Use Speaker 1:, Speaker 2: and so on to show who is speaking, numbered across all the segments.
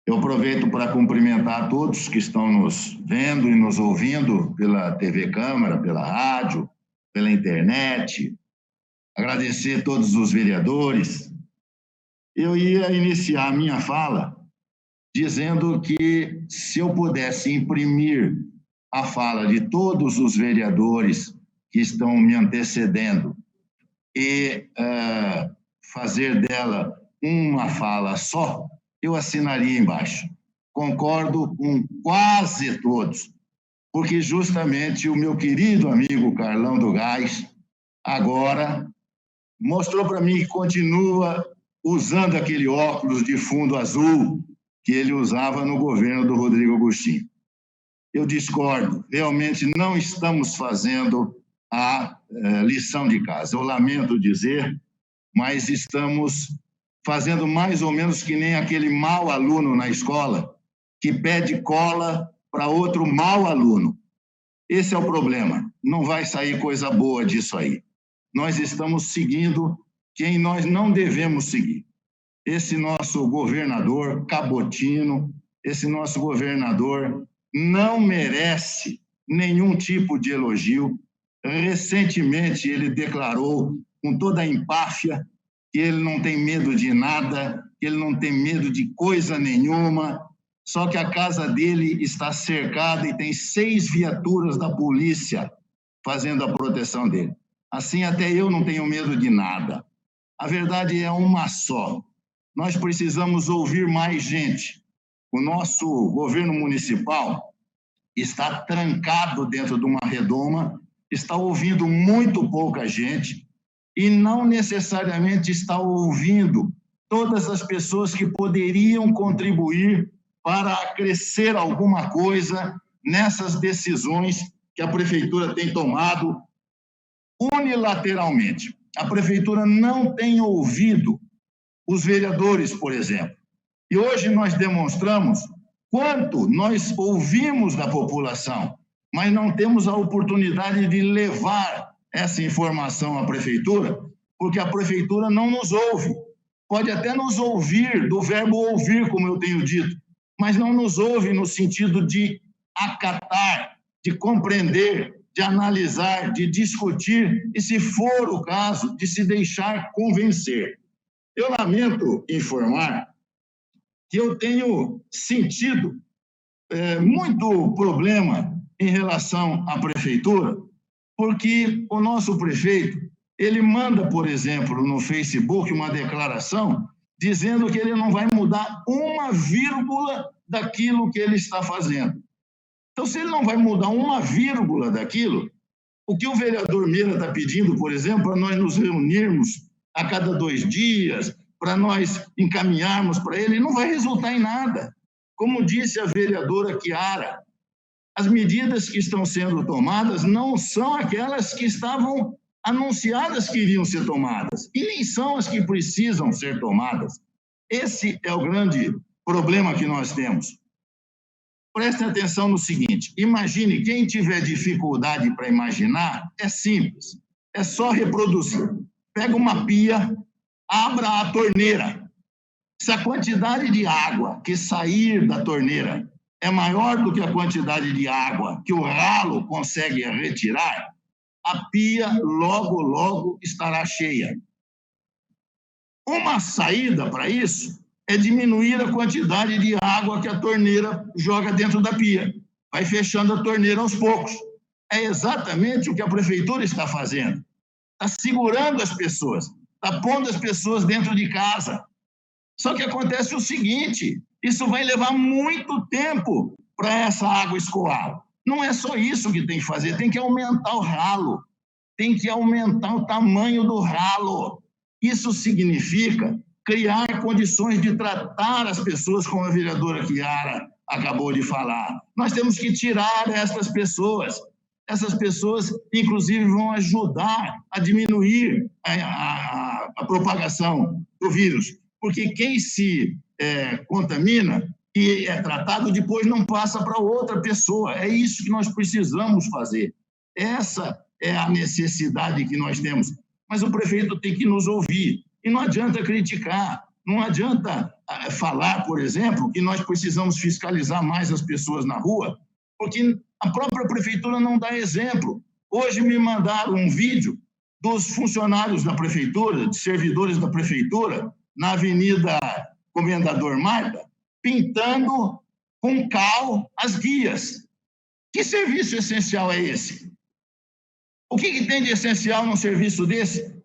Speaker 1: Eu aproveito para cumprimentar a todos que estão nos vendo e nos ouvindo pela TV Câmara, pela rádio, pela internet. Agradecer a todos os vereadores. Eu ia iniciar a minha fala dizendo que, se eu pudesse imprimir a fala de todos os vereadores que estão me antecedendo e fazer dela uma fala só, eu assinaria embaixo. Concordo com quase todos, porque justamente o meu querido amigo Carlão do Gás agora mostrou para mim que continua usando aquele óculos de fundo azul que ele usava no governo do Rodrigo Agostinho. Eu discordo, realmente não estamos fazendo a lição de casa. Eu lamento dizer, mas estamos fazendo mais ou menos que nem aquele mau aluno na escola que pede cola para outro mau aluno. Esse é o problema. Não vai sair coisa boa disso aí. Nós estamos seguindo quem nós não devemos seguir. Esse nosso governador cabotino, esse nosso governador não merece nenhum tipo de elogio. Recentemente ele declarou com toda a empáfia que ele não tem medo de nada, que ele não tem medo de coisa nenhuma, só que a casa dele está cercada e tem 6 viaturas da polícia fazendo a proteção dele. Assim, até eu não tenho medo de nada. A verdade é uma só. Nós precisamos ouvir mais gente. O nosso governo municipal está trancado dentro de uma redoma, está ouvindo muito pouca gente e não necessariamente está ouvindo todas as pessoas que poderiam contribuir para crescer alguma coisa nessas decisões que a prefeitura tem tomado unilateralmente. A prefeitura não tem ouvido os vereadores, por exemplo. E hoje nós demonstramos quanto nós ouvimos da população, mas não temos a oportunidade de levar essa informação à prefeitura, porque a prefeitura não nos ouve. Pode até nos ouvir, do verbo ouvir, como eu tenho dito, mas não nos ouve no sentido de acatar, de compreender, de analisar, de discutir e, se for o caso, de se deixar convencer. Eu lamento informar que eu tenho sentido muito problema em relação à prefeitura, porque o nosso prefeito, ele manda, por exemplo, no Facebook uma declaração dizendo que ele não vai mudar uma vírgula daquilo que ele está fazendo. Então, se ele não vai mudar uma vírgula daquilo, o que o vereador Meira está pedindo, por exemplo, para nós nos reunirmos a cada 2 dias, para nós encaminharmos para ele, não vai resultar em nada. Como disse a vereadora Chiara, as medidas que estão sendo tomadas não são aquelas que estavam anunciadas que iriam ser tomadas, e nem são as que precisam ser tomadas. Esse é o grande problema que nós temos. Prestem atenção no seguinte, imagine, quem tiver dificuldade para imaginar, é simples, é só reproduzir. Pega uma pia, abra a torneira. Se a quantidade de água que sair da torneira é maior do que a quantidade de água que o ralo consegue retirar, a pia logo, logo estará cheia. Uma saída para isso é diminuir a quantidade de água que a torneira joga dentro da pia. Vai fechando a torneira aos poucos. É exatamente o que a prefeitura está fazendo. Está segurando as pessoas, está pondo as pessoas dentro de casa. Só que acontece o seguinte, isso vai levar muito tempo para essa água escoar. Não é só isso que tem que fazer, tem que aumentar o ralo, tem que aumentar o tamanho do ralo. Isso significa criar condições de tratar as pessoas como a vereadora Chiara acabou de falar. Nós temos que tirar essas pessoas. Essas pessoas, inclusive, vão ajudar a diminuir a propagação do vírus, porque quem se contamina e é tratado, depois não passa para outra pessoa. É isso que nós precisamos fazer. Essa é a necessidade que nós temos. Mas o prefeito tem que nos ouvir. E não adianta criticar, não adianta falar, por exemplo, que nós precisamos fiscalizar mais as pessoas na rua, porque a própria prefeitura não dá exemplo. Hoje me mandaram um vídeo dos funcionários da prefeitura, de servidores da prefeitura, na Avenida Comendador Marta, pintando com cal as guias. Que serviço essencial é esse? O que tem de essencial num serviço desse?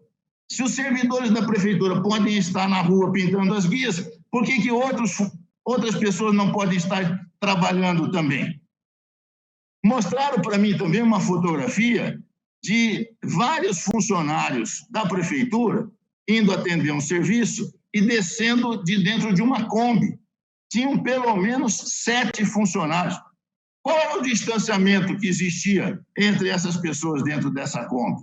Speaker 1: Se os servidores da prefeitura podem estar na rua pintando as guias, por que outras pessoas não podem estar trabalhando também? Mostraram para mim também uma fotografia de vários funcionários da prefeitura indo atender um serviço e descendo de dentro de uma Kombi. Tinham pelo menos 7 funcionários. Qual era o distanciamento que existia entre essas pessoas dentro dessa Kombi?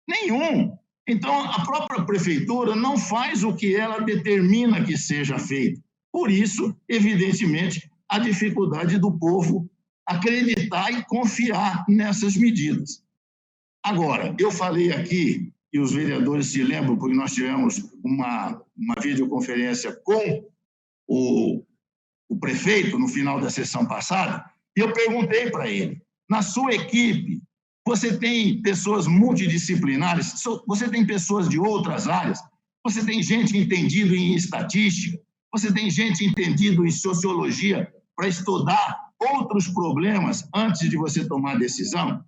Speaker 1: Nenhum. Então, a própria prefeitura não faz o que ela determina que seja feito. Por isso, evidentemente, a dificuldade do povo acreditar e confiar nessas medidas. Agora, eu falei aqui, e os vereadores se lembram, porque nós tivemos uma videoconferência com o prefeito no final da sessão passada, e eu perguntei para ele, na sua equipe, você tem pessoas multidisciplinares, você tem pessoas de outras áreas, você tem gente entendida em estatística, você tem gente entendida em sociologia para estudar outros problemas antes de você tomar a decisão?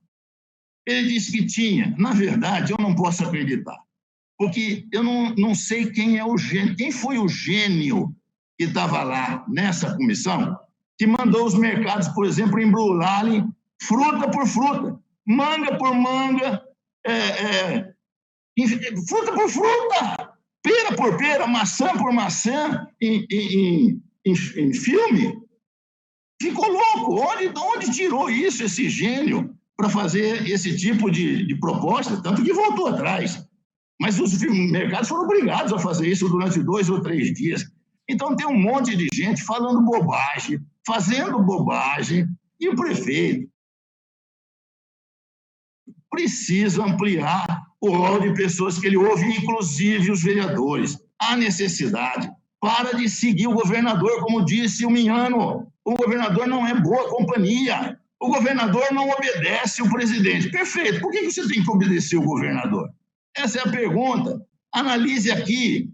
Speaker 1: Ele disse que tinha. Na verdade, eu não posso acreditar, porque eu não sei quem é o gênio, quem foi o gênio que estava lá nessa comissão, que mandou os mercados, por exemplo, embrulharem fruta por fruta, manga por manga, fruta por fruta, pera por pera, maçã por maçã, em filme. Ficou louco. Onde tirou isso, esse gênio, para fazer esse tipo de proposta? Tanto que voltou atrás. Mas os mercados foram obrigados a fazer isso durante 2 ou 3 dias. Então, tem um monte de gente falando bobagem, fazendo bobagem, e o prefeito precisa ampliar o rol de pessoas que ele ouve, inclusive os vereadores. Há necessidade. Para de seguir o governador, como disse o Minhano. O governador não é boa companhia. O governador não obedece o presidente. Perfeito. Por que você tem que obedecer o governador? Essa é a pergunta. Analise aqui.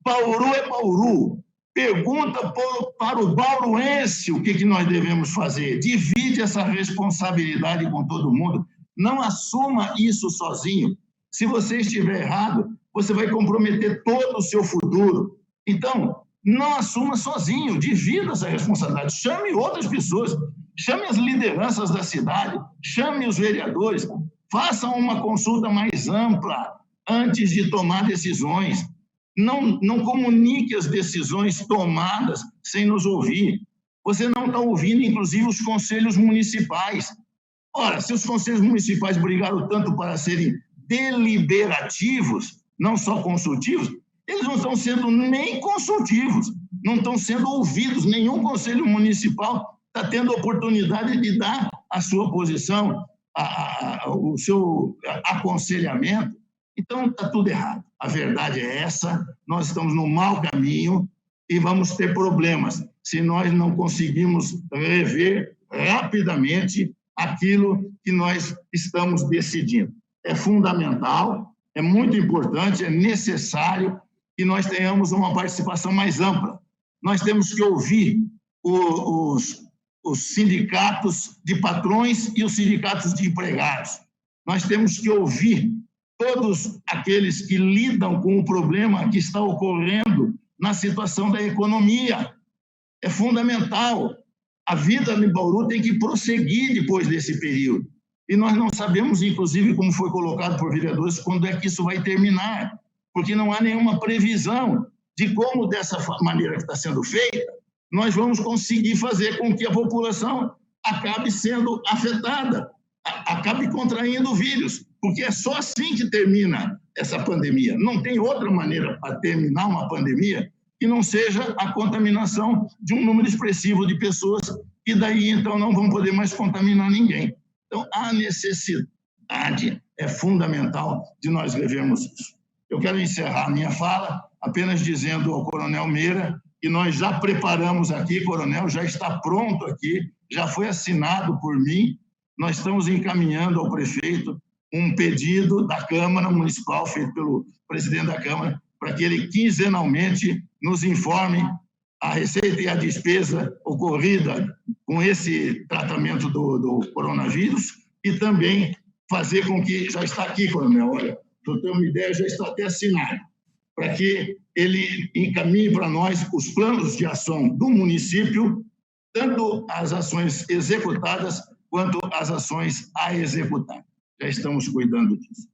Speaker 1: Bauru é Bauru. Pergunta para o bauruense o que nós devemos fazer. Divide essa responsabilidade com todo mundo. Não assuma isso sozinho. Se você estiver errado, você vai comprometer todo o seu futuro. Então, não assuma sozinho, divida essa responsabilidade. Chame outras pessoas, chame as lideranças da cidade, chame os vereadores, façam uma consulta mais ampla antes de tomar decisões. Não comunique as decisões tomadas sem nos ouvir. Você não está ouvindo, inclusive, os conselhos municipais. Ora, se os conselhos municipais brigaram tanto para serem deliberativos, não só consultivos, eles não estão sendo nem consultivos, não estão sendo ouvidos. Nenhum conselho municipal está tendo a oportunidade de dar a sua posição, o seu aconselhamento. Então, está tudo errado. A verdade é essa, nós estamos no mau caminho e vamos ter problemas se nós não conseguimos rever rapidamente aquilo que nós estamos decidindo. É fundamental, é muito importante, é necessário que nós tenhamos uma participação mais ampla. Nós temos que ouvir os sindicatos de patrões e os sindicatos de empregados. Nós temos que ouvir todos aqueles que lidam com o problema que está ocorrendo na situação da economia. É fundamental. A vida em Bauru tem que prosseguir depois desse período. E nós não sabemos, inclusive, como foi colocado por vereadores, quando é que isso vai terminar, porque não há nenhuma previsão de como, dessa maneira que está sendo feita, nós vamos conseguir fazer com que a população acabe sendo afetada, acabe contraindo o vírus, porque é só assim que termina essa pandemia. Não tem outra maneira para terminar uma pandemia que não seja a contaminação de um número expressivo de pessoas, e daí, então, não vão poder mais contaminar ninguém. Então, a necessidade é fundamental de nós revermos isso. Eu quero encerrar a minha fala apenas dizendo ao Coronel Meira que nós já preparamos aqui, Coronel, já está pronto aqui, já foi assinado por mim, nós estamos encaminhando ao prefeito um pedido da Câmara Municipal, feito pelo presidente da Câmara, para que ele quinzenalmente nos informe a receita e a despesa ocorrida com esse tratamento do coronavírus e também fazer com que, já está aqui, Coronel, olha, para eu ter uma ideia, já está até assinado, para que ele encaminhe para nós os planos de ação do município, tanto as ações executadas quanto as ações a executar. Já estamos cuidando disso.